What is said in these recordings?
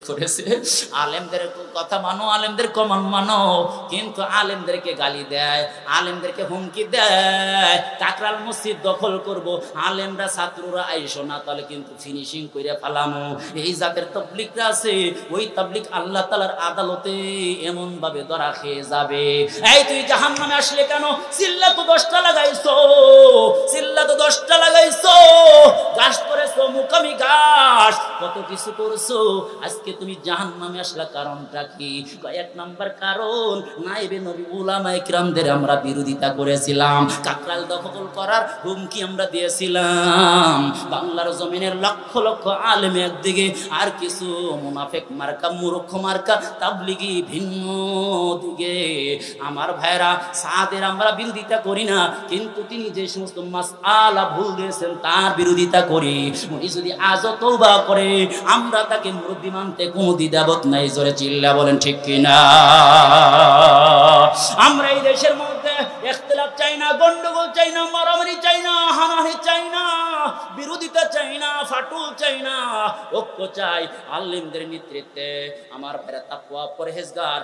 করেছে। আলেমদের কথা মানো, আলেমদের কমান মানো, কিন্তু আলেমদেরকে গালি দেয়, আলেমদেরকে হুমকি দেয়, কাকরাল মসজিদ দখল করব, আলেমরা ছাত্ররা আইসো না, তাহলে কিন্তু ফিনিশিং করে ফেলামো। এই জাতের তাবলীগরা আছে, ওই তাবলীগ আল্লাহ তাআলার আদালতে এমন ভাবে ধরা খেয়ে যাবে। এই তুই জাহান্নামে আসলে কেন? চিল্লা তো 10টা লাগাইছো, চিল্লা তো 10টা লাগাইছো, গাছ করেছো, মুকামি গাছ, কত কিছু করছো, আজকে তুমি জাহান্নামে আসলা, কারণটা কি? এক নাম্বার কারণ, নাইবে নবী উলামায়ে কিরামদের আমরা বিরোধিতা করেছিলাম, কাকরাল দখল করার হুমকি আমরা দিয়েছিলাম। বাংলার জমিনের লক্ষ লক্ষ আলেম একদিকে, আর কিছু মুনাফিক মার্কা, মূর্খ মার্কা তাবলীগী ভিন্ন দিকে। আমার ভাইরা, সাদের আমরা বিরোধিতা করি না, কিন্তু তিনি যে সমস্ত মাসআলা ভুল দিয়েছেন তার বিরোধিতা করি। উনি যদি আজও তওবা করে, আমরা তাকে মুরব্বি মানতে কোনো দ্বিধাবোধ নাই। জোরে চিল্লা বলেন ঠিক কিনা? আমরা এই দেশের মধ্যে ইখতিলাফ চাই না, গন্ডগোল চাই না, মারামারি চাই না, হানাহানি চাই না, বিরোধিতা চাই না, ফাটল চাই না, ঐক্য চাই। আলেমদের নেতৃত্বে, আমার ভাইরা তাকওয়া পরহেজগার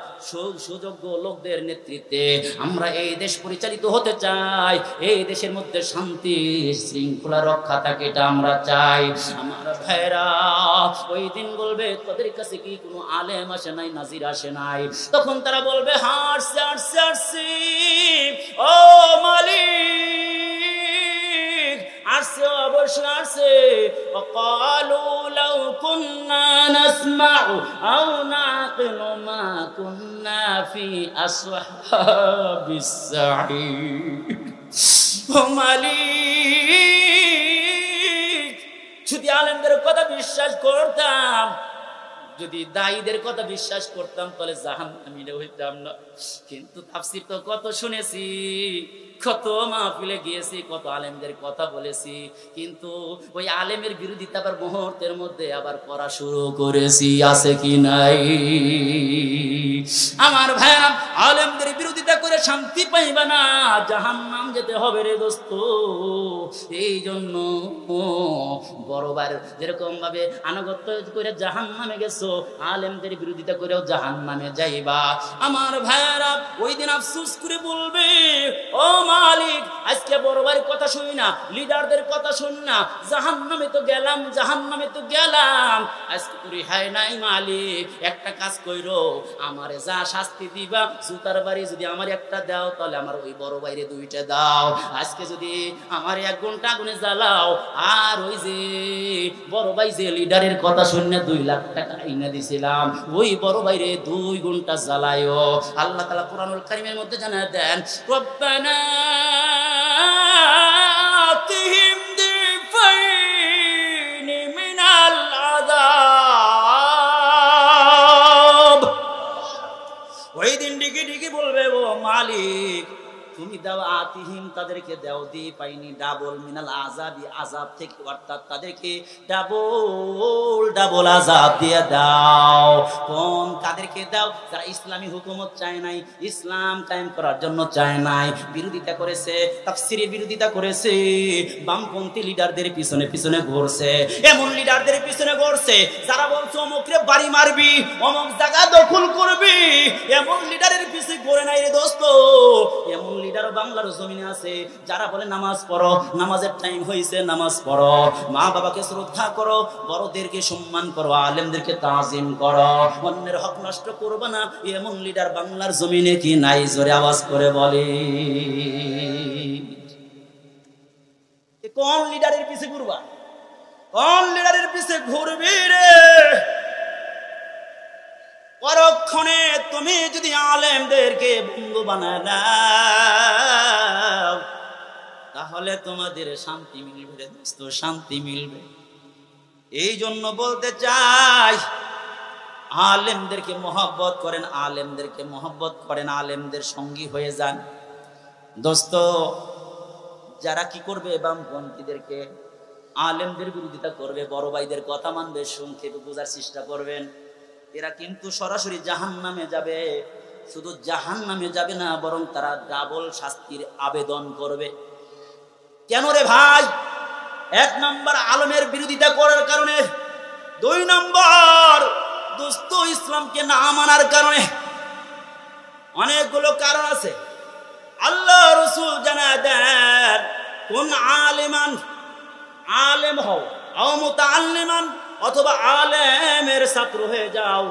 সুযোগ্য লোকদের নেতৃত্বে আমরা এই দেশ পরিচালিত হতে চাই। এই দেশের মধ্যে শান্তি শৃঙ্খলা রক্ষা থাকে, এটা আমরা চাই। আমার ভাইরা, ওই দিন বলবে তোদের কাছে কি কোনো আলেম আসে নাই, নাজির আসে নাই? তখন তারা বলবে হাসছে হাসছে হাসছে, ও মালিক আসছে, অবশ্যই আসছে। وقالوا لو كنا نسمع أو نعقل ما كنا في أصحاب السعير। ও মালিক, যদি আলেমদের কথা বিশ্বাস করতাম, যদি দায়ীদের কথা বিশ্বাস করতাম, তাহলে জাহান্নামীরা হইতাম না। কিন্তু তাফসীর তো কত শুনেছি, কত মাহফিলে গিয়েছি, কত আলেমদের কথা বলেছি, কিন্তু ওই আলেমের বিরোধিতা আবার মুহূর্তের মধ্যে আবার করা শুরু করেছি, আছে কি নাই? আমার ভাইরা, আলেমদের বিরোধিতা করে শান্তি পাইবা না, জাহান্নাম যেতে হবে রে দোস্ত। এই জন্য বড়বার যেরকম ভাবে আনুগত্য করে জাহান্নামে গেছো, আলেমদের বিরোধিতা করেও জাহান্নামে যাইবা। আমার ভাইরা, ওই দিন আফসোস করে বলবে, ও মালিক, আজকে বড়বার কথা শুনি না, লিডারদের কথা শুন না, জাহান্নামে তো গেলাম, জাহান্নামে তো গেলাম, আজকে তো রেহাই নাই। মালিক, একটা কাজ কইরো, আমারে যা শাস্তি দিবা, জুতার বাড়ি যদি আমার একটা দাও, তাহলে আমার ওই বড় বাইরে 2টা দাও। আজকে যদি আমার 1 ঘন্টা আগুনে জ্বালাও, আর ওই যে বড় ভাই যে লিডারের কথা শুনে 2 লাখ টাকা আইনা দিছিলাম, ওই বড় বাইরে 2 ঘন্টা জ্বালায়ও। আল্লাহ তাআলা কুরআনুল কারীমের মধ্যে জানায় দেন, রব্বানা আতিহিম দিফাইনি মিনাল আযাব। ওই দিন ডিগি ডিগি বলবে, ও মালিক, তুমি দাও, আতিহিম তাদেরকে দাও, দি পাইনি ডাবল মিনাল আযাবি, আযাব থেকে, অর্থাৎ তাদেরকে ডাবল ডাবল আযাব দিয়ে দাও। কোন কাদেরকে দাও? যারা ইসলামী হুকুমত চায় নাই, ইসলাম কায়েম করার জন্য চায় নাই, বিরোধিতা করেছে, তাফসীরের বিরোধিতা করেছে, বামপন্থী লিডারদের পিছনে পিছনে ঘুরছে, এমন লিডারদের পিছনে ঘুরছে যারা বলছে অমুকরে বাড়ি মারবি, অমুক জায়গা দখল করবি, এমন লিডারের পিছনে ঘুরে নাই রে দোস্ত। এমন লিডার বাংলার জমিনে আছে যারা বলে নামাজ পড়ো, নামাজের টাইম হয়েছে, নামাজ পড়ো, মা বাবাকে শ্রদ্ধা করো, বড়দেরকে সম্মান করো, আলেমদেরকে তাজিম করো, অন্যের হক নষ্ট করবে না। এমন লিডার বাংলার জমিনে কি নাই? জোরে আওয়াজ করে বলে। কোন লিডারের পিছে ঘুরবা? কোন লিডারের পিছে ঘুরবি রে? পরক্ষণে তুমি যদি আলেমদেরকে বন্ধু বানায় নাও, তাহলে তোমাদের শান্তি মিলবে রে দোস্ত, শান্তি মিলবে। এই জন্য বলতে চাই, আলেমদেরকে মহব্বত করেন, আলেমদেরকে মহব্বত করেন, আলেমদের সঙ্গী হয়ে যান দোস্ত। যারা কি করবে? বামপন্থীদেরকে, আলেমদের বিরোধিতা করবে, বড় ভাইদের কথা মানবে, সংক্ষেপে বোঝার চেষ্টা করবেন, এরা কিন্তু সরাসরি জাহান্নামে যাবে। শুধু জাহান্নামে যাবে না, বরং তারা ডাবল শাস্তির আবেদন করবে। কেন রে ভাই? 1 নম্বর আলেমের বিরোধিতা করার কারণে, 2 নম্বর দোস্ত ইসলামকে না মানার কারণে অনেকগুলো কারণ আছে। আল্লাহ রাসূল জানায় দেন, কোন আলেমান, আলেম হও, আও মুতাআল্লিমান, অথবা আলেমের ছাত্র হয়ে যাও,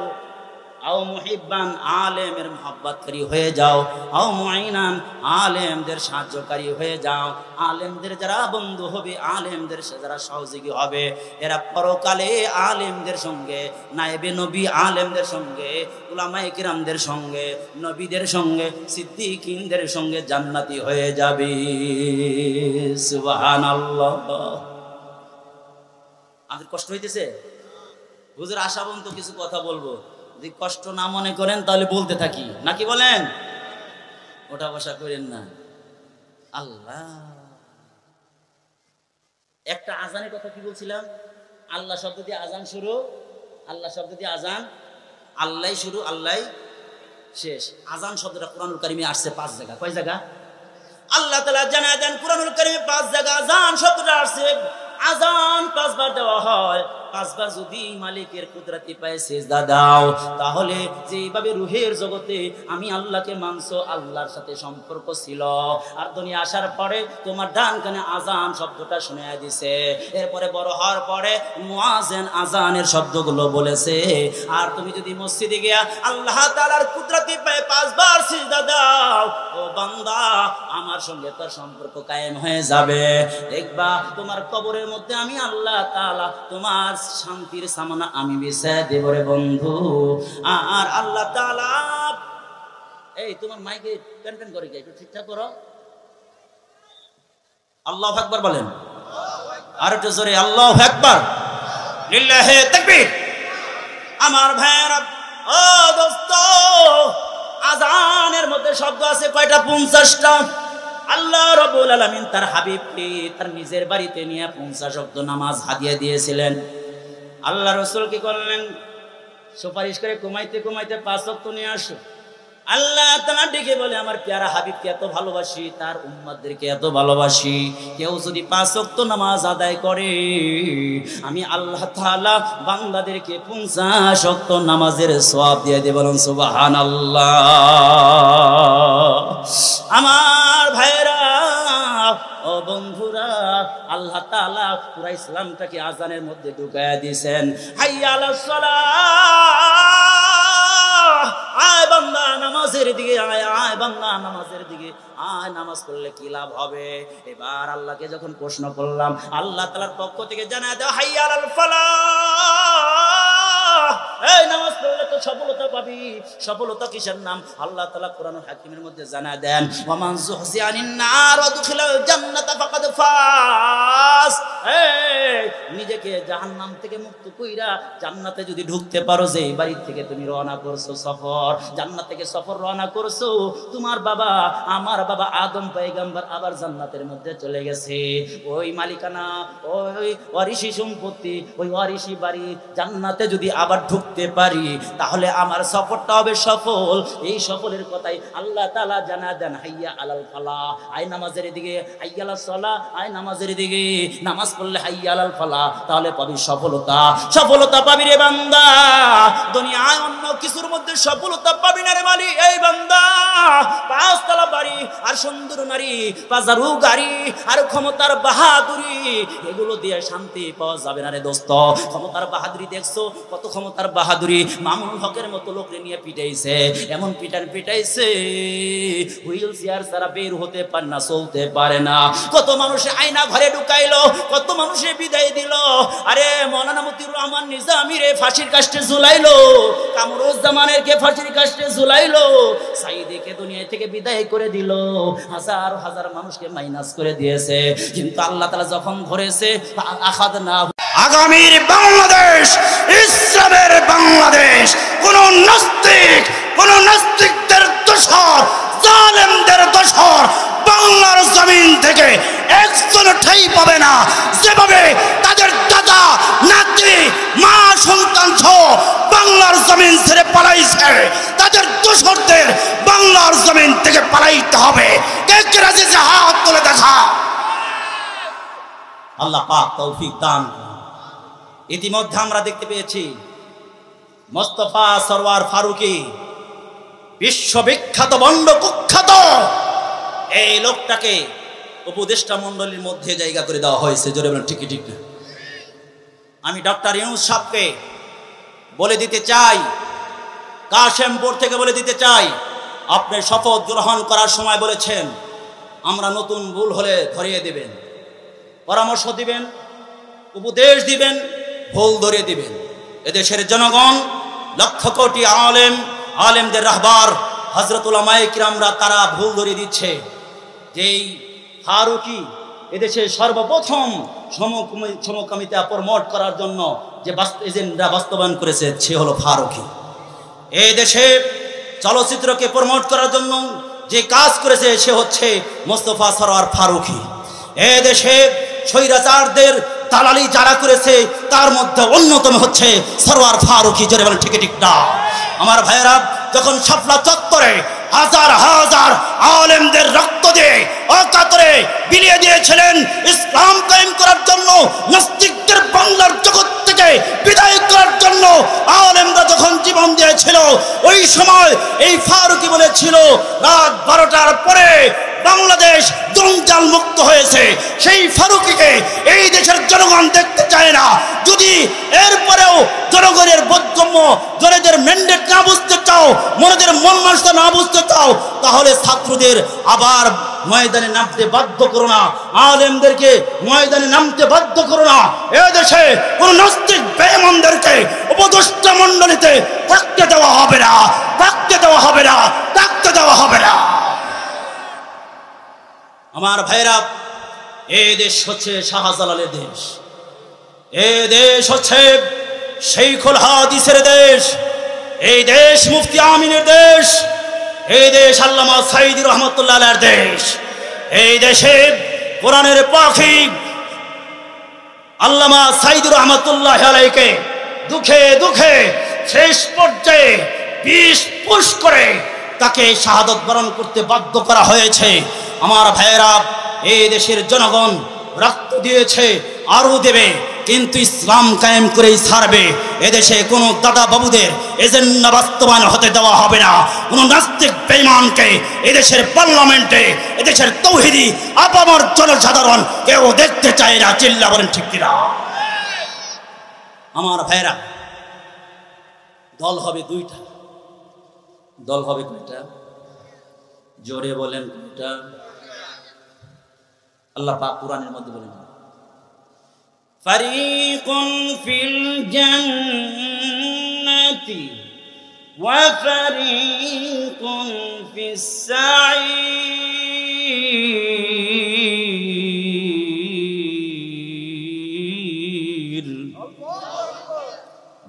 আও মুহিব্বান, আলেমের মহব্বতকারী হয়ে যাও, আও মুঈনান, আলেমদের সাহায্যকারী হয়ে যাও। আলেমদের যারা বন্ধু হবে, আলেমদের যারা সহযোগী হবে, এরা পরকালে আলেমদের সঙ্গে, নায়েবে নবী আলেমদের সঙ্গে, উলামায়ে কিরামদের সঙ্গে, নবীদের সঙ্গে, সিদ্দিকিনদের সঙ্গে জান্নাতি হয়ে যাবে। সুবহানাল্লাহ। আমাদের কষ্ট হইতেছে? হুজুর আশাবন তো কিছু কথা বলবো, যদি কষ্ট না মনে করেন তাহলে বলতে থাকি, নাকি বলেন? ওটা বসা করেন না। আল্লাহ, একটা আজানের কথা কি বলছিলাম? আল্লাহ শব্দ দিয়ে আজান শুরু, আল্লাহ শব্দ দিয়ে আজান, আল্লাহ শুরু, আল্লাহ শেষ। আজান শব্দটা কুরআনুল কারীমে আসছে 5 জায়গা। কয় জায়গা? আল্লাহ তাআলা জানায় দেন কুরআনুল কারীমে 5 জায়গা আজান শব্দটা আসছে। আজান 5 বার দেওয়া হয়। 5 বার যদি মালিকের কুদরতি পায়ে সিজদা দাও, তাহলে যেভাবে রুহের জগতে আমি আল্লাহকে মানছো, আল্লাহর সাথে সম্পর্ক ছিল, আর দুনিয়া আসার পরে তোমার ডান কানে আজান শব্দটা শুনিয়ে দিছে। এরপরে বড় হওয়ার পরে মুয়াজ্জিন আজানের শব্দগুলো বলেছে। আর তুমি যদি মসজিদে গিয়া আল্লাহ তাআলার কুদরতি পায়ে 5 বার সিজদা দাও, ও বান্দা, আমার সঙ্গে তোর সম্পর্ক কায়েম হয়ে যাবে। দেখবা তোমার কবরের মধ্যে আমি আল্লাহ তাআলা তোমার শান্তির সামনা আমি বিছায় দেব রে বন্ধু। আর আল্লাহ তাআলা, এই তোমার মাইকে পেন পেন করে একটু ঠিকঠাক করো। আল্লাহু আকবার বলেন, আর একটু জোরে আল্লাহু আকবার, লিল্লাহি তাকবীর। আমার ভাইরা, ও দোস্ত, আজানের মধ্যে শব্দ আছে কয়টা? 50টা। আল্লাহ রাব্বুল আলামিন তার হাবিবকে তার নিজের বাড়িতে নিয়ে 50 ওয়াক্ত নামাজ হাদিয়া দিয়েছিলেন। আল্লাহ রাসূল কি করলেন? সুপারিশ করে কমাইতে কমাইতে 5 ওয়াক্ত নিয়ে আসো। আল্লাহ তাআলা ডেকে বলে, আমার প্যারা হাবিবকে এত ভালোবাসি, তার উম্মতদেরকে এত ভালোবাসি, কেউ যদি 5 ওয়াক্ত নামাজ আদায় করে, আমি আল্লাহ তাআলা বান্দাদেরকে 50 ওয়াক্ত নামাজের সওয়াব দিয়ে দেব। বলুন সুবহানাল্লাহ। আমার ভাইরা, ও বন্ধুরা, আল্লাহ তাআলা পুরা ইসলামটাকে আজানের মধ্যে ঢুকায়া দিয়েছেন। হাইয়া আলাস সালাহ, আয় বান্দা নামাজের দিকে আয়, আয় বান্দা নামাজের দিকে আয়, নামাজ পড়লে কি লাভ হবে? এবার আল্লাহকে যখন প্রশ্ন করলাম, আল্লাহ তাআলার পক্ষ থেকে জানায় দাও, হাইয়া আলাল ফালাহ, এই নামাজ পড়লে তো সফলতা পাবি। সফলতা কিসের নাম? আল্লাহ তাআলা কোরআনুল হাকিমের মধ্যে জানায় দেন, ওয়া মান যুহজিয়া আনিন নার ওয়া দুখিলাল জান্নাতা ফাকাদ ফাজ। এই নিজেকে জাহান্নাম থেকে মুক্ত কইরা জান্নাতে যদি ঢুকতে পারো, যে বাড়ি থেকে তুমি রওনা করছো সফর, জান্নাত থেকে সফর রওনা করছো, তোমার বাবা, আমার বাবা আদম পয়গম্বর আবার জান্নাতের মধ্যে চলে গেছে। ওই মালিকানা, ওই ওয়ারিশি সম্পত্তি, ওই ওয়ারিশি বাড়ি, জান্নাতে যদি আবার ঢুকতে পারি, তাহলে আমার সফরটা হবে সফল। এই সফলের কথাই আল্লাহ তাআলা জানা দেন, হাইয়া আলাল ফালাহ, আয় নামাজের দিকে, হাইয়া আলাস সালাহ, আয় নামাজের দিকে। নামাজ পড়লে হাইয়া আলাল ফালাহ, তাহলে পাবি সফলতা। সফলতা পাবি রে বান্দা, দুনিয়ায় অন্য কিছুর মধ্যে সফলতা পাবি না রে মালি। এই বান্দা, 5 তলা বাড়ি আর সুন্দর নারী, 5 গাড়ি আর ক্ষমতার বাহাদুরি, এগুলো দিয়ে শান্তি পাওয়া যাবে না রে দোস্ত। ক্ষমতার বাহাদুরি দেখছো? কত ক্ষমতার বাহাদুরি! মামুনুল হকের মতো লোকরে নিয়ে পিটাইছে, এমন পিটাইছে, হুইল চেয়ার ছাড়া বের হতে পারে না, চলতে পারে না। কত মানুষে আয়না ঘরে ঢুকাইলো, কত মানুষে বিদায় দিল। আরে মৌলানা মতিউর রহমান নিজামী রে ফাঁসির কাস্টে ঝুলাইলো, কামরুজ্জামানের কে ফাঁসির কাস্টে ঝুলাইলো, সাইদিকে দুনিয়া থেকে বিদায় করে দিল, হাজার হাজার মানুষকে মাইনাস করে দিয়েছে। কিন্তু আল্লাহ তাআলা যখন ধরেছে, আখাযনা। আগামীর বাংলাদেশ ইসলামের বাংলাদেশ। কোন নাস্তিকদের দোসর, জালেমদের দোসর বাংলার জমিন থেকে একজন ঠাই পাবে না। যেভাবে তাদের দাদা, নাতি, মা, সন্তান সহ বাংলার জমিন ছেড়ে পালাইছে, তাদের দোসরদের বাংলার জমিন থেকে পালাইতে হবে। কে কে রাজি? হাত তুলে দেখা। আল্লাহ পাক তৌফিক দান। ইতিমধ্যে আমরা দেখতে পেয়েছি মোস্তফা সরওয়ার ফারুকী, বিশ্ববিখ্যাত বন্ড কুখ্যাত এই লোকটাকে উপদেষ্টা মণ্ডলীর মধ্যে জায়গা করে দেওয়া হয়েছে। জোরে বলেন ঠিক ঠিক না? আমি ডক্টর ইউনূস সাহেবকে বলে দিতে চাই, কাশেমপুর থেকে বলে দিতে চাই, আপনি শপথ গ্রহণ করার সময় বলেছেন আমরা নতুন ভুল হলে ধরিয়ে দিবেন, পরামর্শ দিবেন, উপদেশ দিবেন, ভুল ধরিয়ে দিবেন। এদেশের জনগণ লক্ষ কোটি আলেমদের রাহবার হযরত উলামায়ে কিরামরা তারা ভুল ধরিয়ে দিচ্ছে। যেই ফারুকী এদেশে সর্বপ্রথম সমকামিতা প্রমোট করার জন্য যে এজেন্ডা বাস্তবায়ন করেছে সে হলো ফারুকী। এই দেশে চলচ্চিত্রকে প্রমোট করার জন্য যে কাজ করেছে সে হচ্ছে মোস্তফা সরওয়ার ফারুকী। এই দেশে স্বৈরাচারদের দালালি যারা করেছে তার মধ্যে অন্যতম হচ্ছে সরওয়ার ফারুকী। জোরে বলেন ঠিক ঠিক না? আমার ভাইয়েরা, যখন শাপলা চত্বরে হাজার হাজার আলেমদের রক্ত দিয়ে অকাতরে বিলিয়ে দিয়েছিলেন ইসলাম কায়েম করার জন্য, নাস্তিকদের বাংলার জগৎ থেকে বিদায় করার জন্য আলেমরা যখন জীবন দিয়েছিল, ওই সময় এই ফারুকী বলেছিল রাত 12টার পরে বাংলাদেশ জঞ্জাল মুক্ত হয়েছে। সেই ফারুকীকে এই দেশের জনগণ দেখতে চায় না। যদি এরপরেও জনগণের বোধগম্য, জনগণের ম্যান্ডেট না বুঝতে চাও, মনদের মন মানসিকতা না বুঝতে চাও, তাহলে ছাত্রদের আবার ময়দানে নামতে বাধ্য করো না, আলেমদেরকে ময়দানে নামতে বাধ্য করো না। এদেশে কোন নাস্তিক বেঈমানদেরকে উপদেষ্টা মণ্ডলীতে থাকতে দেওয়া হবে না, থাকতে দেওয়া হবে না, থাকতে দেওয়া হবে না। আমার ভাইরা, এই দেশ হচ্ছে শাহজালালের দেশ, এই দেশ হচ্ছে শেখুল হাদিসের দেশ, এই দেশ মুফতি আমিনের দেশ, এই দেশ আল্লামা সাঈদী রহমাতুল্লাহ আলাইহির দেশ। এই দেশে কোরআনের পাখি আল্লামা সাঈদী রহমাতুল্লাহ আলাইহিকে দুঃখে দুঃখে শেষ পর্যায়ে বিষ পুশ করে তাকে শাহাদত বরণ করতে বাধ্য করা হয়েছে। আমার ভাইয়েরা, এই দেশের জনগণ রক্ত দিয়েছে, আরো দেবে, কিন্তু ইসলাম কায়েম করেই ছাড়বে। এদেশে কোনো দাদা বাবুদের এজেন্ডা বাস্তবায়ন হতে দেওয়া হবে না। কোনো নাস্তিক বেঈমানকে এদেশের পার্লামেন্টে, এদেশের তৌহিদি আপামর জনসাধারণ কেউ দেখতে চায় না। চিল্লা বলেন ঠিক কিনা? আমার ভাইয়েরা, দল হবে দুইটা। দল হবে কয়টা? জোরে বলেন কয়টা? আল্লাহ পাক কুরআনের মধ্যে বলেন, ফারিকুন ফিল জান্নাতি ওয়া ফারিকুন ফিস সাঈর।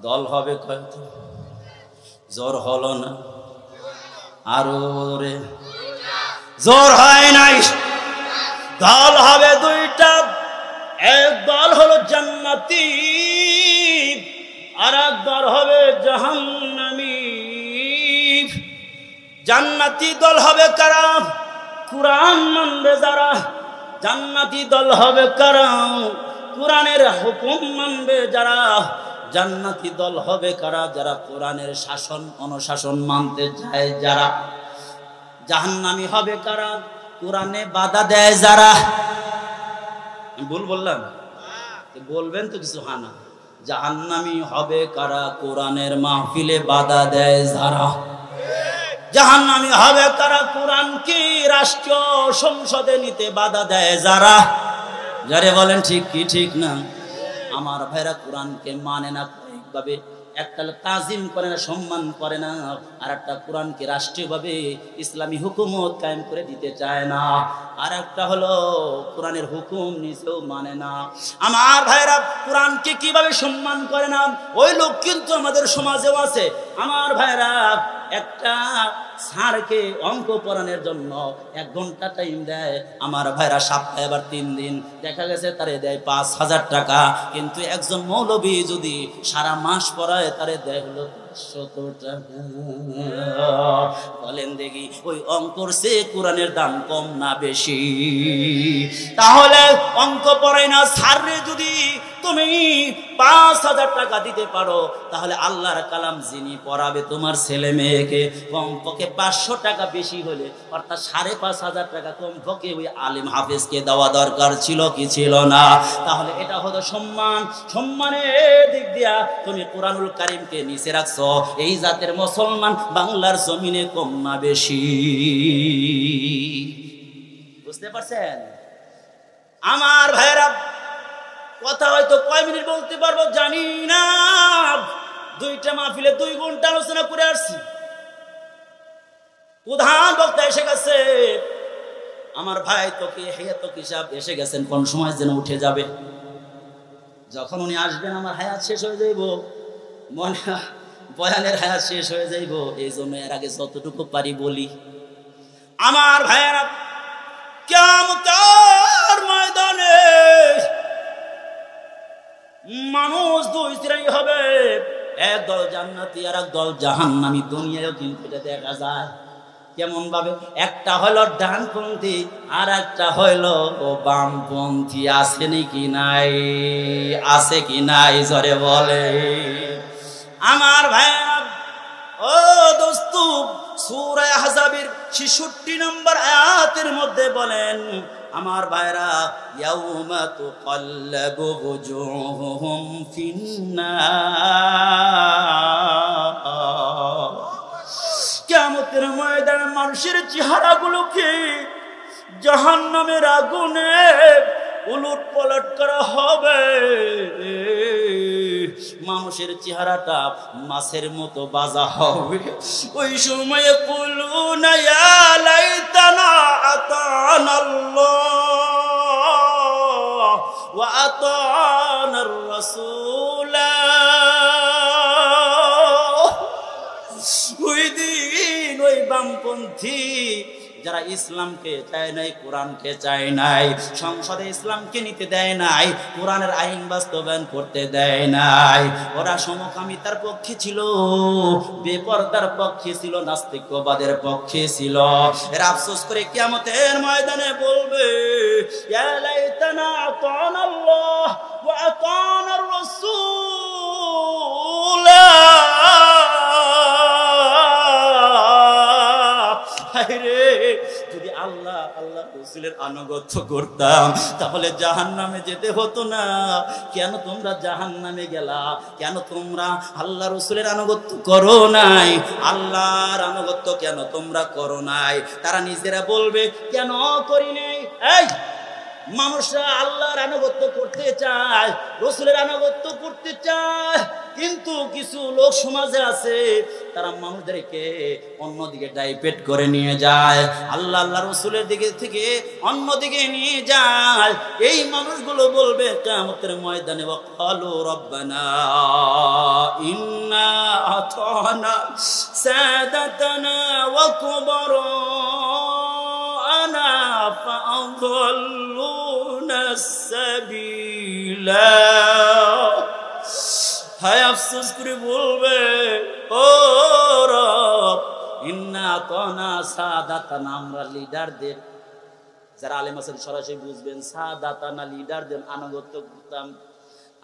দল হবে কয়টা? জোর হলো না? আরো রে জোর হয় নাই? দল হবে দুইটা। এক দল হলো জান্নাতি, আর এক দল হবে জাহান্নামী। জান্নাতি দল হবে কারা? কুরআন মানবে যারা। জান্নাতি দল হবে কারা? কুরআনের হুকুম মানবে যারা। জান্নাতি দল হবে কারা? যারা কোরআনের শাসন অনুশাসন মানতে চায় যারা। জাহান্নামী হবে কারা? কোরআনে বাধা দেয় যারা। ভুল বললাম? বলবেন তো কিছু হানা। জাহান্নামী হবে কারা? কোরআনের মাহফিলে বাধা দেয় যারা। জাহান্নামী হবে কারা? কোরআনকে রাষ্ট্রীয় সংসদে নিতে বাধা দেয় যারা। যারে বলেন ঠিক কি ঠিক না? আমার ভাইরা, কোরআনকে মানে না কয়েকভাবে। একটা তাজিম করে না, সম্মান করে না, আর একটা কোরআনকে রাষ্ট্রীয়ভাবে ইসলামী হুকুমত কায়েম করে দিতে চায় না। আর একটা হলো কোরআনের হুকুম নিচেও মানে না। আমার ভাইরা, কোরআনকে কিভাবে সম্মান করে না ওই লোক কিন্তু আমাদের সমাজেও আছে। আমার ভাইরা, একটা স্যারকে অঙ্ক পড়ানোর জন্য 1 ঘন্টা টাইম দেয়। আমার ভাইরা, সপ্তাহে আবার 3 দিন দেখা গেছে তারে দেয় 5000 টাকা। কিন্তু একজন মৌলবী যদি সারা মাস পড়ায় তারে দেয় হলো 500 টাকা। বলেন দেখি, ওই অঙ্কর চেয়ে কোরআনের দাম কম না বেশি? তাহলে অঙ্ক পড়ায় না স্যাররে যদি তুমি 5,000 টাকা দিতে পারো, তাহলে আল্লাহর কালাম যিনি পড়াবে তোমার ছেলে মেয়েকে, কমপক্ষে 500 টাকা বেশি হলে অর্থাৎ 5,500 টাকা কমপক্ষে ওই আলেম হাফেজকে দেওয়া দরকার ছিল কি ছিল না? তাহলে এটা হলো সম্মান। সম্মানের দিক দিয়া তুমি কোরআনুল কারীমকে নিচে রাখছো, এই জাতের মুসলমান বাংলার জমিনে কম না বেশি? বুঝতে পারছেন আমার ভাইরা? কথা হয়তো কয় মিনিট বলতে পারবো জানি না, 2টা মাহফিলে 2 ঘন্টা আলোচনা করে আসছি। প্রধান বক্তা এসে গেছে, আমার ভাই তোকে হায়াতুক হিসাব এসে গেছেন, কোন সময় যেন উঠে যাবে। যখন উনি আসবেন আমার হায়াত শেষ হয়ে যাইব, মনে বয়ানের হায়াত শেষ হয়ে যাইব। এই জন্য এর আগে যতটুকু পারি বলি। আমার ভাইয়েরা, কিয়ামতের ময়দানে মানুষ 2 শ্রেণী হবে, এক দল জান্নাতি আর এক দল জাহান্নামী। দুনিয়ায়ও কিন্তু এটা দেখা যায়। কেমন ভাবে? একটা হলো ডানপন্থী আর একটা হইলো বামপন্থী। আছে নাকি নাই? আছে কি নাই জোরে বলে আমার ভাইরা। ও দোস্ত, সূরা আহজাবের 66 নম্বর আয়াতের মধ্যে বলেন আমার ভাইরা, ইয়াউমা তুকাল্লাবু ওজুহুহুম ফিন্নার। কিয়ামতের ময়দানে মানুষের চেহারাগুলোকে জাহান্নামের আগুনে উলটপালট করা হবে। মানুষের চেহারাটা মাছের মতো বাজা হবে। ওই সময়ে কুলুনা ইয়া লাইতানা আতানাল্লাহ ওয়া আতানার রাসূলা। ওই দিন ওই বামপন্থী যারা ইসলামকে চায় নাই, কোরআনকে চায় নাই, সংসদে ইসলামকে নিতে দেয় নাই, কোরআনের আইন বাস্তবায়ন করতে দেয় নাই, ওরা সমকামিতার পক্ষে ছিল, বেপরদার পক্ষে ছিল, নাস্তিকবাদের পক্ষে ছিল। এরা আফসোস করে কিয়ামতের ময়দানে বলবে, ইয়া লাইতানা আতানাল্লাহ ওয়া আতানার রাসূল। যদি আল্লাহ রাসূলের আনুগত্য করতাম তাহলে জাহান্নামে যেতে হতো না। কেন তোমরা জাহান্নামে গেলা? কেন তোমরা আল্লাহ রাসূলের আনুগত্য করো নাই? আল্লাহর আনুগত্য কেন তোমরা করো নাই? তারা নিজেরা বলবে কেন করি নাই। এই মানুষরা আল্লাহর আনুগত্য করতে চায়, রাসূলের আনুগত্য করতে চায়, কিন্তু কিছু লোক সমাজে আছে তারা মানুষদেরকে অন্যদিকে ডাইভার্ট করে নিয়ে যায়, আল্লাহ রাসূলের দিকে থেকে অন্যদিকে নিয়ে যায়। এই মানুষগুলো বলবে কিয়ামতের ময়দানে, ওয়াকালু রব্বানা ইন্না আতানা সাদাতানা ওয়া কুবারানা ফাআদাল্লুনা সাবিলা। হায় আফসোস করে বলবে, ও রব ইন্না আতানা সাদাতানা, আমরা লিডারদের, যারা আলেম আছেন সরাসরি বুঝবেন, সাদাতানা লিডারদের আনুগত্য করতাম।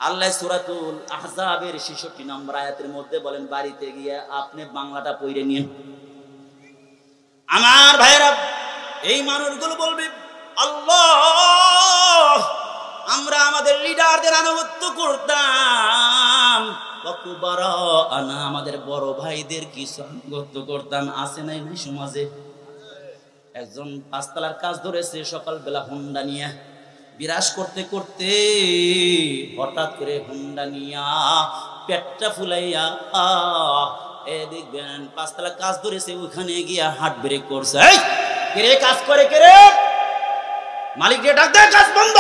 আল্লাহ সূরাতুল আহজাবের 66 নম্বর আয়াতের মধ্যে বলেন, বাড়িতে গিয়ে আপনি বাংলাটা পড়ে নিন। আমার ভাইরা, এই মানুষগুলো বলবে, আল্লাহ আমরা আমাদের লিডারদের আনুগত্য করতাম, আমাদের বড় ভাইদের কিছু আনুগত্য করতাম। আছে নাই নাই সমাজে? একজন 5 তলার কাজ ধরেছে, সকালবেলা হুন্ডা নিয়ে বিরাজ করতে করতে হঠাৎ করে হুন্ডা নিয়া পেটটা ফুলাইয়া দেখবেন 5 তলার কাজ ধরেছে, ওখানে গিয়া হার্ট ব্রেক করছে। কে কাজ করে? কে রে? মালিক রে ডাক দে, কাজ বন্ধ,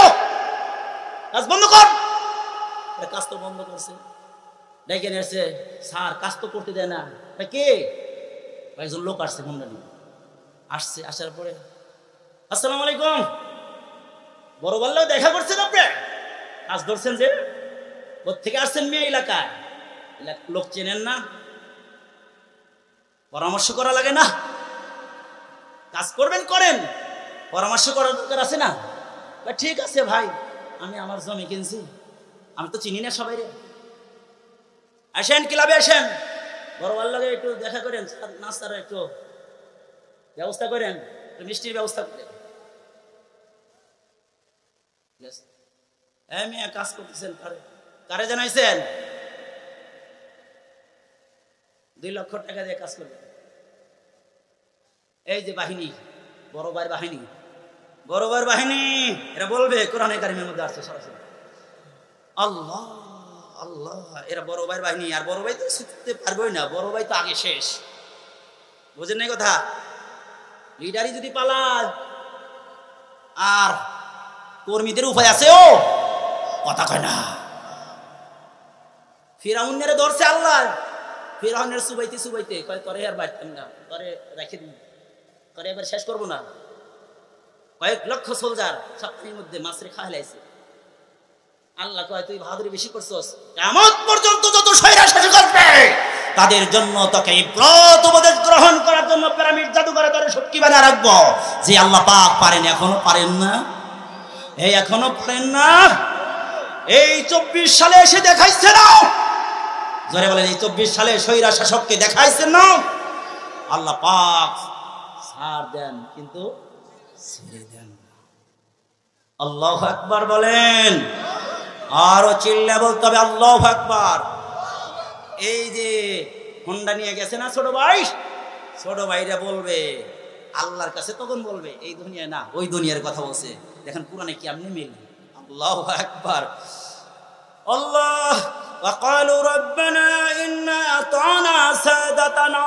কাজ বন্ধ কর। কাজ তো বন্ধ করছে, ডেকে নিয়েছে, স্যার কাজ তো করতে দেয় না। কে? একজন লোক আসছে, হুন্ডা নিয়ে আসছে। আসার পরে আসসালামু আলাইকুম, বড় বললেও দেখা করছেন আপনি, কাজ ধরছেন যে, কোথেকে আসছেন মেয়ে এলাকায়? লোক চেনেন না, পরামর্শ করা লাগে না? কাজ করবেন করেন, পরামর্শ করার দরকার আছে না? ঠিক আছে ভাই, আমি আমার জমি কিনছি, আমি তো চিনি না সবাই রে। আসেন ক্লাবে আসেন, বড় ভালো লাগে, একটু দেখা করেন, নাস্তার একটু ব্যবস্থা করেন, একটু মিষ্টির ব্যবস্থা করেন। মেয়ে কাজ করতেছেন, কারে জানাইছেন? 2 লক্ষ টাকা দিয়ে কাজ করবেন। এই যে বাহিনী, বড় ভাইয়ের বাহিনী, বড় ভাইয়ের বাহিনী, এরা বলবে কোরআনে কারিমের মধ্যে আসছে সরাসরি আল্লাহ আল্লাহ, এরা বড় ভাইয়ের বাহিনী। আর বড় ভাই তো শিখতে পারবেই না, বড় ভাই তো আগে শেষ। বুঝেন নাই কথা? লিডারই যদি পালায় আর কর্মীদের উপায় আছে, ও কথা কয় না। ফিরাউনের ধরছে আল্লাহ, ফিরাউনের সুবাইতে সুবাইতে কয় তোরে আর বাঁচতাম না, তোরে রেখে দিন, তোরে এবার শেষ করবো না। কয়েক লক্ষ সোলজার সপ্তাহের মধ্যে মাছরে খাইলাইছে। আল্লাহ কয় তুই বাহাদুরি বেশি করছস, কিয়ামত পর্যন্ত যত শয়রা শেষ করবে তাদের জন্য তোকে ইব্রত উপদেশ গ্রহণ করার জন্য পিরামিড জাদুঘরে তোরে সাক্ষী বানিয়ে রাখবো। যে আল্লাহ পাক পারেন, এখনো পারেন না, এই এখনো পারেন না। এই 24 সালে এসে দেখাইছে না, জোরে বলেন, এই 24 সালে শয়রা শাসককে দেখাইছেন না। আল্লাহ পাক ছাড় দেন কিন্তু ছেড়ে দেন না। আল্লাহু আকবার বলেন, আরো চিল্লা বলতে হবে আল্লাহু আকবার। এই যে হোন্ডা নিয়ে গেছে না ছোট ভাই, ছোট ভাইরা বলবে আল্লাহর কাছে, তখন বলবে এই দুনিয়া না, ওই দুনিয়ার কথা বলছে। দেখেন কোরআনে কি আপনি মিল। আল্লাহু আকবার। আল্লাহ ওয়াকালু রব্বানা ইন্না আতানা সাদাতানা,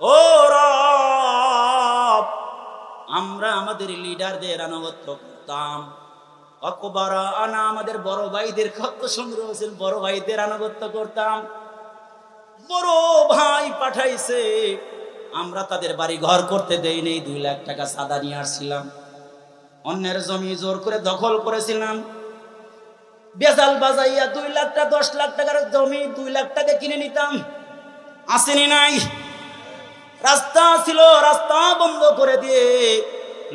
ও রব আমরা আমাদের লিডারদের আনুগত্য করতাম। অকবারা আনা, আমাদের বড় ভাইদের, কত সুন্দর হয়েছেন, বড় ভাইদের আনুগত্য করতাম। বড় ভাই পাঠাইছে, আমরা তাদের বাড়ি ঘর করতে দেই নেই, 2 লাখ টাকা সাদা নিয়ে আসছিলাম। অন্যের জমি জোর করে দখল করেছিলাম, বেজাল বাজাইয়া 2 লাখ টাকা 10 লাখ টাকার জমি 2 লাখ টাকা কিনে নিতাম। আসেনি নাই, রাস্তা ছিল, রাস্তা বন্ধ করে দিয়ে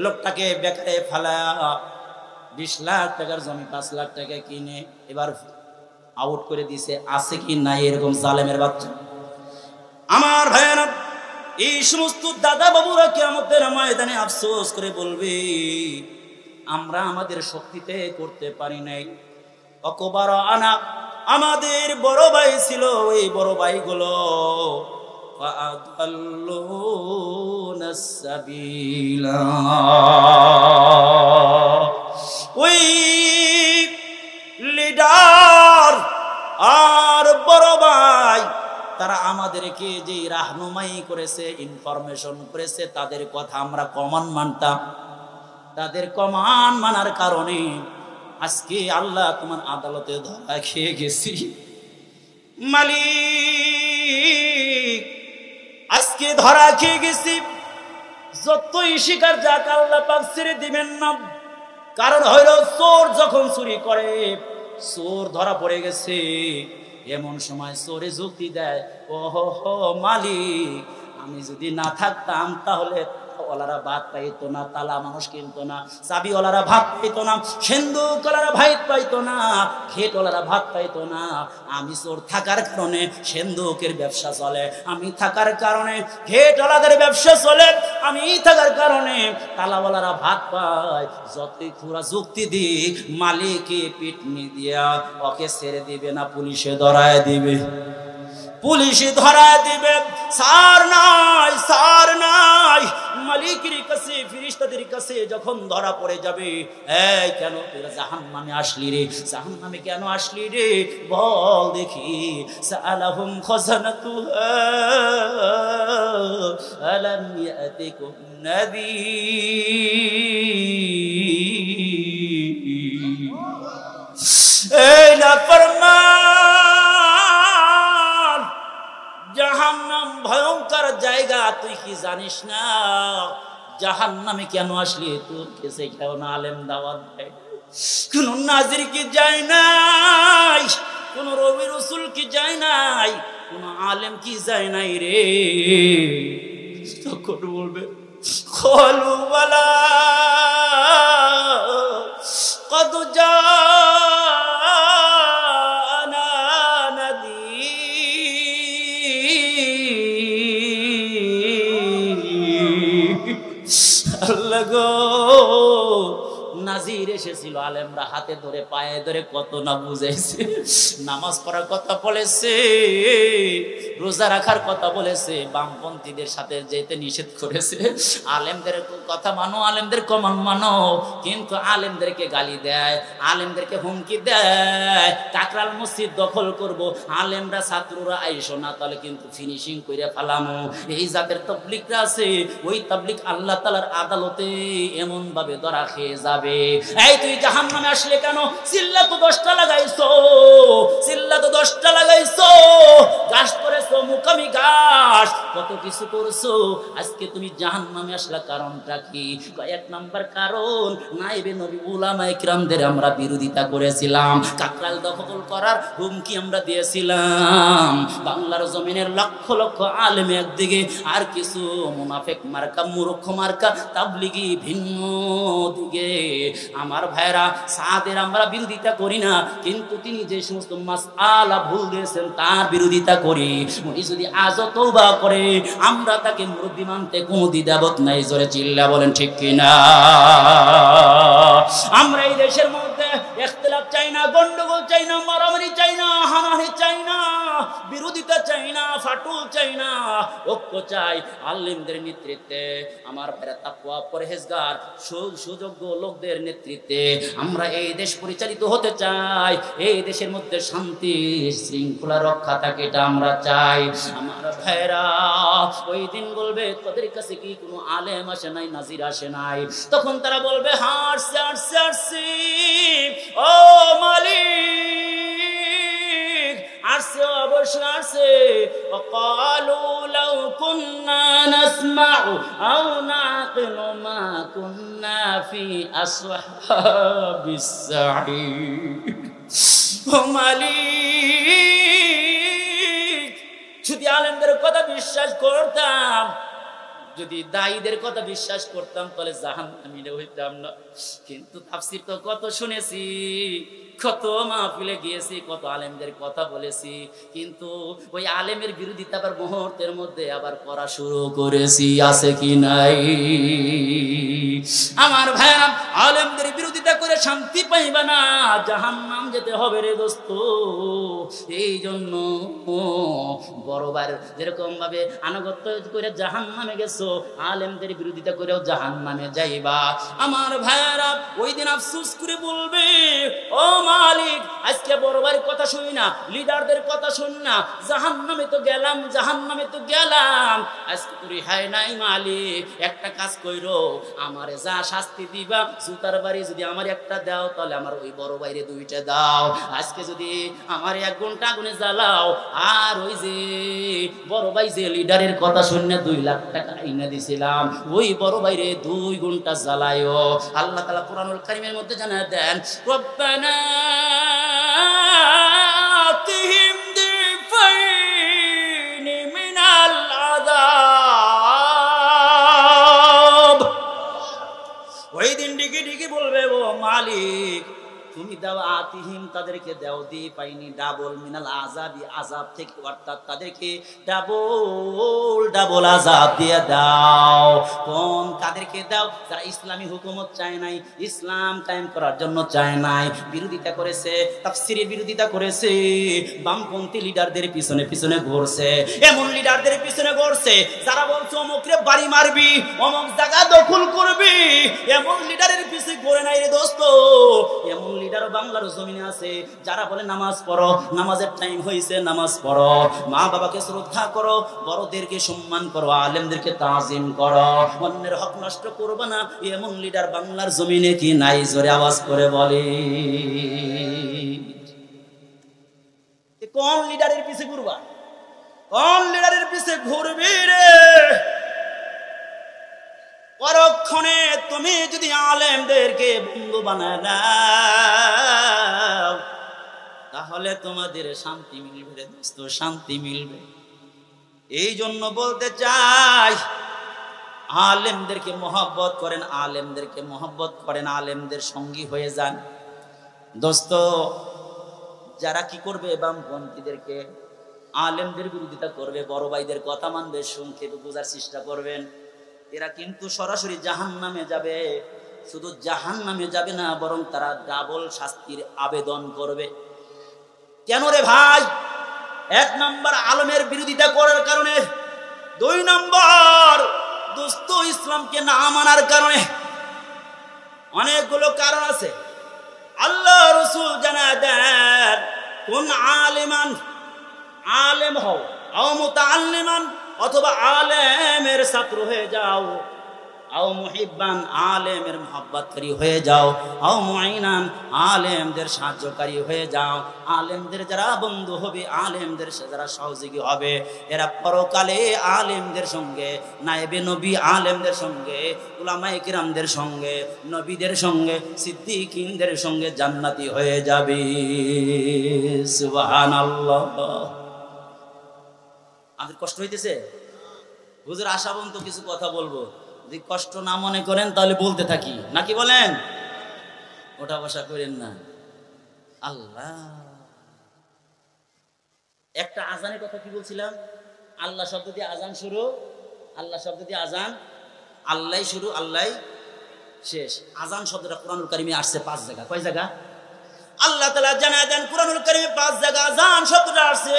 লোকটাকে বেকারে ফেলা 20 লাখ টাকার জমি 5 লাখ টাকা কিনে এবার আউট করে দিছে। আছে কি নাই এরকম জালেমের বাচ্চা? আমার ভাইয়েরা, এই সমস্ত দাদা বাবুরা কিয়ামতের ময়দানে আফসোস করে বলবে আমরা আমাদের শক্তিতে করতে পারি নাই। অকবার আনা, আমাদের বড় ভাই ছিল, ওই বড় ভাইগুলো ওই লিডার আর বড় ভাই তারা আমাদেরকে যে রাহনুমাই করেছে, ইনফরমেশন করেছে, তাদের কথা আমরা কমান মানতাম। তাদের কমান মানার কারণে আজকে আল্লাহ তোমার আদালতে ধরা খেয়ে গেছি। মালিক আজকে ধরা খেয়ে গেছি। যতই শিকার যাক আল্লাহ পাক ছেড়ে দিবেন না। কারণ হইল চোর যখন চুরি করে, চোর ধরা পড়ে গেছে, এমন সময় চোরে যুক্তি দেয়, ওহো হো মালিক আমি যদি না থাকতাম তাহলে ওলারা ভাত পাইতো না, তালা মানুষ কিনতো না, চাবি ওলারা ভাত পাইতো না, সিন্ধুক ওলারা ভাত পাইতো না, ঘেট ওলারা ভাত পাইতো না। আমি চোর থাকার কারণে সিন্ধুকের ব্যবসা চলে, আমি থাকার কারণে ঘেট ওলাদের ব্যবসা চলে, আমি থাকার কারণে তালাওয়ালারা ভাত পায়। যতই খুরা যুক্তি দিক, মালিকে পিটনি দিয়া ওকে ছেড়ে দিবে না, পুলিশে ধরায় দিবে, পুলিশে ধরায় দিবে। সার নাই, সার নাই। মালিকের কাছে, ফেরেশতাদের কাছে যখন ধরা পড়ে যাবে, এই কেন তোরা জাহান্নামে আসলি রে, জাহান্নামে কেন আসলি রে বল দেখি। সালাহুম খাজানাতুহা আলাম ইয়াতিকুম নাযীর। এই নাফরমান, জাহান্নাম ভয়ঙ্কর জায়গা, তুই কি জানিস না? জাহান্নামে কেন আসলি? তোর কাছে কেন আলেম দাওয়াত দেয়? কোন নাজির কি যায় নাই, কোন রবি রসুল কি যায় নাই, কোন আলেম কি যায় নাই রে? তখন বলবে খলু ওয়ালা কদ আল্লাহ গো, নাজির এসেছিল, আলেমরা হাতে ধরে পায়ে ধরে কত না বুঝাইছে, নামাজ পড়ার কথা বলেছে, রোজা রাখার কথা বলেছে, বামপন্থীদের সাথে যেতে নিষেধ করেছে। আলেমদের কথা মানো, আলেমদের কমান মানো, কিন্তু আলেমদেরকে গালি দেয়, আলেমদেরকে হুমকি দেয়, কাকরাল মসজিদ দখল করব, আলেমরা ছাত্ররা আইসো না, তাহলে কিন্তু ফিনিশিং করে ফেলামো। এই জাতের তাবলীগরা আছে, ওই তাবলীগ আল্লাহ তাআলার আদালতে এমন ভাবে ধরা খেয়ে যাবে। এই তুই জাহান্নামে আসলে কেন? চিল্লা তো 10টা লাগাইছো, চিল্লা তো 10টা লাগাইছো, গাছ করেছো, মুকামি গাছ, কত কিছু করছো, আজকে তুমি জাহান্নামে আসলা, কারণটা কি? এক নাম্বার কারণ, নাইবে নবী উলামায়ে কিরামদের আমরা বিরোধিতা করেছিলাম, কাকরাল দখল করার হুমকি আমরা দিয়েছিলাম। বাংলার জমিনের লক্ষ লক্ষ আলেম একদিকে, আর কিছু মুনাফিক মার্কা, মূর্খ মার্কা তাবলীগী ভিন্ন দিকে। আমার ভাইরা, সাদের আমরা বিরোধিতা করি না, কিন্তু তিনি যে সমস্ত মাসআলা ভুল দিয়েছেন তার বিরোধিতা করি। উনি যদি আজও তওবা করে, আমরা তাকে মুরব্বি মানতে কোনো দ্বিধাবোধ নাই। জোরে চিল্লা বলেন ঠিক কিনা? আমরা এই দেশের মধ্যে ইখতিলাফ চাই না, গন্ডগোল চাই না, মারামারি চাই না, হানাহানি চাই না, বিরোধিতা চাই না, ফাটল চাই না, ঐক্য চাই। আলেমদের নেতৃত্বে, আমার ভাইরা তাকওয়া পরহেজগার সুযোগ্য লোকদের নেতৃত্বে আমরা এই দেশ পরিচালিত হতে চাই। এই দেশের মধ্যে শান্তি শৃঙ্খলা রক্ষা থাকে, এটা আমরা চাই। আমার ভাইরা, ওই দিন বলবে তোদের কাছে কি কোনো আলেম আসে নাই, নাজির আসে নাই? তখন তারা বলবে হাসছে হাসছে হাসছে, ও মালিক আসছে, অবশ্যই আসছে। وقالوا لو كنا نسمع أو نعقل ما كنا في أصحاب السعير। ও মালিক, যদি আলেমদের কথা বিশ্বাস করতাম, যদি দায়ীদের কথা বিশ্বাস করতাম, তাহলে জাহান্নামীরা হইতাম না। কিন্তু তাফসীর তো কত শুনেছি, কত মাহফিলে গিয়েছি, কত আলেমদের কথা বলেছি, কিন্তু ওই আলেমের বিরোধিতা আবার মুহূর্তের মধ্যে আবার করা শুরু করেছি, আছে কি নাই? আমার ভাইরা, আলেমদের বিরোধিতা করে শান্তি পাইবা না, জাহান্নাম যেতে হবে রে দোস্ত। এই জন্য বড়বার যেরকম ভাবে আনুগত্য করে জাহান্নামে গেছো, আলেমদের বিরোধিতা করেও জাহান্নামে যাইবা। আমার ভাইরা, ওই দিন আফসোস করে বলবে, ও মালিক, আজকে বড়বার কথা শুনি না, লিডারদের কথা শুন না, জাহান্নামে তো গেলাম, জাহান্নামে তো গেলাম, আজকে তো রেহাই নাই। মালিক, একটা কাজ কইরো, আমারে যা শাস্তি দিবা, জুতার বাড়ি যদি আমার একটা দাও, তাহলে আমার ওই বড় বাইরে 2টা দাও। আজকে যদি আমার 1 ঘন্টা আগুনে জ্বালাও, আর ওই যে বড় ভাই যে লিডারের কথা শুনে 2 লাখ টাকা আইনা দিছিলাম, ওই বড় বাইরে 2 ঘন্টা জ্বালায়ও। আল্লাহ তাআলা কুরআনুল কারীমের মধ্যে জানায় দেন, রব্বানা আতিহিম দিফাইনি মিনাল আযাব। ওই দিন ডিগি ডিগি বলবে, ও মালিক, তুমি দাও, আতিহিম তাদেরকে দাও, দি পাইনি ডাবল মিনাল আযাবি, আযাব থেকে, অর্থাৎ তাদেরকে ডাবল ডাবল আযাব দিয়ে দাও। কোন কাদেরকে দাও? যারা ইসলামী হুকুমত চায় নাই, ইসলাম কায়েম করার জন্য চায় নাই, বিরোধিতা করেছে, তাফসীরের বিরোধিতা করেছে, বামপন্থী লিডারদের পিছনে পিছনে ঘুরছে, এমন লিডারদের পিছনে ঘুরছে যারা বলছে অমুকরে বাড়ি মারবি, অমুক জায়গা দখল করবি, এমন লিডারের পিছনে ঘুরে নাই রে দোস্ত। এমন লিডার বাংলার জমিনে আছে যারা বলে নামাজ পড়ো, নামাজের টাইম হয়েছে, নামাজ পড়ো, মা বাবাকে শ্রদ্ধা করো, বড়দেরকে সম্মান করো, আলেমদেরকে তাজিম করো, অন্যের হক নষ্ট করবে না। এমন লিডার বাংলার জমিনে কি নাই? জোরে আওয়াজ করে বলে। কোন লিডারের পিছে ঘুরবা? কোন লিডারের পিছে ঘুরবি রে? পরক্ষণে তুমি যদি আলেমদেরকে বন্ধু বানায় নাও, তাহলে তোমাদের শান্তি মিলবে রে দোস্ত, শান্তি মিলবে। এই জন্য বলতে চাই, আলেমদেরকে মহব্বত করেন, আলেমদেরকে মহব্বত করেন, আলেমদের সঙ্গী হয়ে যান দোস্ত। যারা কি করবে? বামপন্থীদেরকে, আলেমদের বিরোধিতা করবে, বড় ভাইদের কথা মানবে, সংক্ষেপে বোঝার চেষ্টা করবেন। এরা কিন্তু সরাসরি জাহান্নামে যাবে। শুধু জাহান্নামে যাবে না, বরং তারা ডাবল শাস্তির আবেদন করবে। কেন রে ভাই? এক নম্বর আলেমের বিরোধিতা করার কারণে, দুই নম্বর দোস্ত ইসলামকে না মানার কারণে। অনেকগুলো কারণ আছে। আল্লাহ রাসূল জানায় দেন, কোন আলেমান, আলেম হও, আও মুতাআল্লিমান, অথবা আলেমের ছাত্র হয়ে যাও, আও মুহিব্বান, আলেমের মহব্বতকারী হয়ে যাও, আও মুঈনান, আলেমদের সাহায্যকারী হয়ে যাও। আলেমদের যারা বন্ধু হবে, আলেমদের যারা সহযোগী হবে, এরা পরকালে আলেমদের সঙ্গে, নায়েবে নবী আলেমদের সঙ্গে, উলামায়ে কিরামদের সঙ্গে, নবীদের সঙ্গে, সিদ্দিকিনদের সঙ্গে জান্নাতি হয়ে যাবে। সুবহানাল্লাহ। আমাদের কষ্ট হইতেছে? হুজুর আশাবন তো কিছু কথা বলবো, যদি কষ্ট না মনে করেন তাহলে বলতে থাকি, নাকি বলেন? ওটা বসা করেন না। আল্লাহ, একটা আজানের কথা কি বলছিলাম? আল্লাহ শব্দ দিয়ে আজান শুরু, আল্লাহ শব্দ দিয়ে আজান, আল্লাহ শুরু, আল্লাহ শেষ। আজান শব্দটা কুরআনুল কারীমে আসছে 5 জায়গা। কয় জায়গা? আল্লাহ তাআলা জানায় দেন কুরআনুল কারীমে 5 জায়গা আজান শব্দটা আসছে।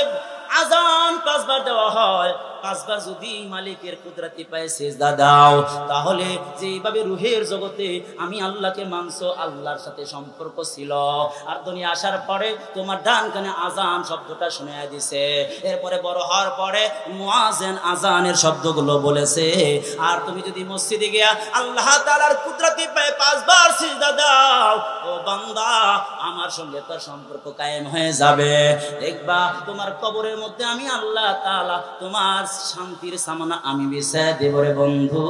আজান 5 বার দেওয়া হয়। 5 বার যদি মালিকের কুদরতি পায়ে সিজদা দাও, তাহলে যেভাবে রুহের জগতে আমি আল্লাহকে মানছো, আল্লাহর সাথে সম্পর্ক ছিল, আর দুনিয়া আসার পরে তোমার ডান কানে আজান শব্দটা শুনিয়ে দিছে। এরপরে বড় হওয়ার পরে মুয়াজ্জিন আজানের শব্দগুলো বলেছে। আর তুমি যদি মসজিদে গিয়া আল্লাহ তাআলার কুদরতি পায়ে 5 বার সিজদা দাও, ও বান্দা, আমার সঙ্গে তোর সম্পর্ক কায়েম হয়ে যাবে। দেখবা তোমার কবরের মধ্যে আমি আল্লাহ তাআলা তোমার শান্তির সামনা আমি বিছায় দেব রে বন্ধু।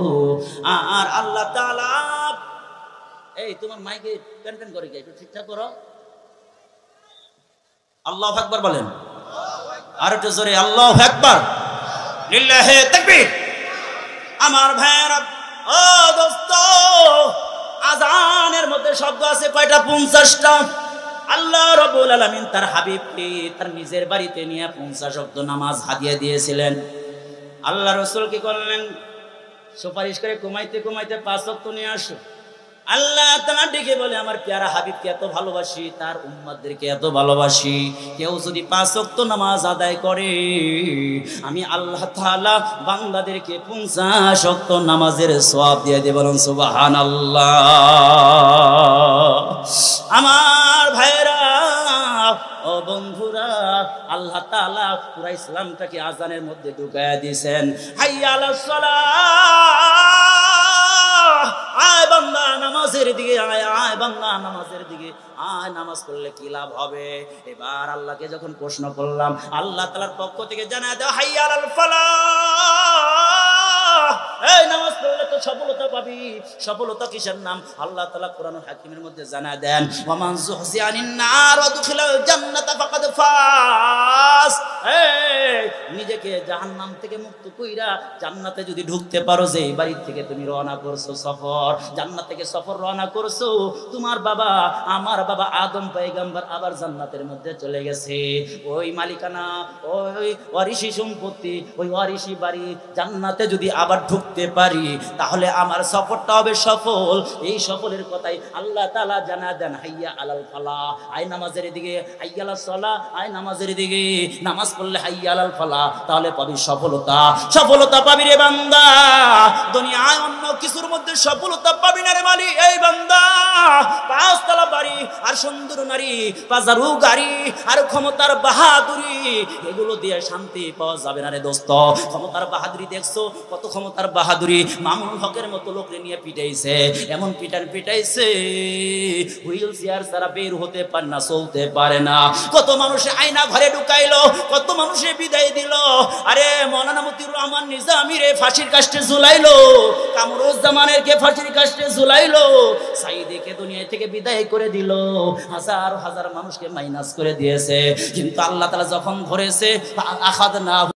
আর আল্লাহ তাআলা, এই তোমার মাইকে পেন পেন করে কি একটু ঠিকঠাক করো। আল্লাহু আকবার বলেন, আর একটু জোরে আল্লাহু আকবার, লিল্লাহি তাকবীর। আমার ভাইরা, ও দোস্ত, আজানের মধ্যে শব্দ আছে কয়টা? 50টা। আল্লাহ রাব্বুল আলামিন তার হাবিবকে তার নিজের বাড়িতে নিয়ে 50 ওয়াক্ত নামাজ হাদিয়া দিয়েছিলেন। আল্লাহ রাসূল কি করলেন? সুপারিশ করে কমাইতে কমাইতে 5 ওয়াক্ত নিয়ে আসো। আল্লাহ তাআলা ডেকে বলে, আমার প্যারা হাবিবকে এত ভালোবাসি, তার উম্মতদেরকে এত ভালোবাসি, কেউ যদি 5 ওয়াক্ত নামাজ আদায় করে, আমি আল্লাহ তাআলা বান্দাদেরকে 50 ওয়াক্ত নামাজের সওয়াব দিয়ে দেব। বলুন সুবহানাল্লাহ। আমার ভাইরা, ও বন্ধুরা, আল্লাহ তাআলা পুরা ইসলামটাকে আজানের মধ্যে ঢুকায়া দিয়েছেন। হাইয়া আলাস সালাহ, আয় বান্দা নামাজের দিকে আয়, আয় বান্দা নামাজের দিকে আয়, নামাজ পড়লে কি লাভ হবে? এবার আল্লাহকে যখন প্রশ্ন করলাম, আল্লাহ তাআলার পক্ষ থেকে জানায় দাও, হাইয়া আলাল ফালাহ, এই নামাজ পড়লে তো সফলতা পাবি। সফলতা কিসের নাম? আল্লাহ তাআলা কোরআনুল হাকিমের মধ্যে জানায় দেন, ওয়ামান যুহজিয়ানিন নার ওয়া দুখিলাল জান্নাতা ফাকাদ ফাস। নিজেকে জাহান্নাম থেকে মুক্ত কইরা জান্নাতে যদি ঢুকতে পারো, যে বাড়ি থেকে তুমি রওনা করছো সফর, জান্নাত থেকে সফর রওনা করছো, তোমার বাবা, আমার বাবা আদম পয়গম্বর আবার জান্নাতের মধ্যে চলে গেছে। ওই মালিকানা, ওই ওয়ারিশি সম্পত্তি, ওই ওয়ারিশি বাড়ি, জান্নাতে যদি আবার ঢুকতে পারি, তাহলে আমার সফরটা হবে সফল। এই সফলের কথাই আল্লাহ তাআলা জানা দেন, হাইয়া আলাল ফালাহ, আয় নামাজের দিকে, হাইয়া আলাস সালাহ, আয় নামাজের দিকে। নামাজ পড়লে হাইয়া আলাল ফালাহ, তাহলে পাবি সফলতা। সফলতা পাবি রে বান্দা, দুনিয়ায় অন্য কিছুর মধ্যে সফলতা পাবি না রে মালি। এই বান্দা, 5 তলা বাড়ি আর সুন্দর নারী, 5 গাড়ি আর ক্ষমতার বাহাদুরি, এগুলো দিয়ে শান্তি পাওয়া যাবে না রে দোস্ত। ক্ষমতার বাহাদুরি দেখছো? কত ক্ষমতার বাহাদুরি! মামুনুল হকের মতো লোকরে নিয়ে পিটাইছে, এমন পিটাইছে, হুইল চেয়ার ছাড়া বের হতে পারে না, চলতে পারে না। কত মানুষে আয়না ঘরে ঢুকাইলো, কত মানুষে বিদায় দিল। আরে মৌলানা মতিউর রহমান নিজামী রে ফাঁসির কাস্টে ঝুলাইলো, কামরুজ্জামানের কে ফাঁসির কাস্টে ঝুলাইলো, সাইদিকে দুনিয়া থেকে বিদায় করে দিল, হাজার হাজার মানুষকে মাইনাস করে দিয়েছে। কিন্তু আল্লাহ তাআলা যখন ধরেছে, আখাযনা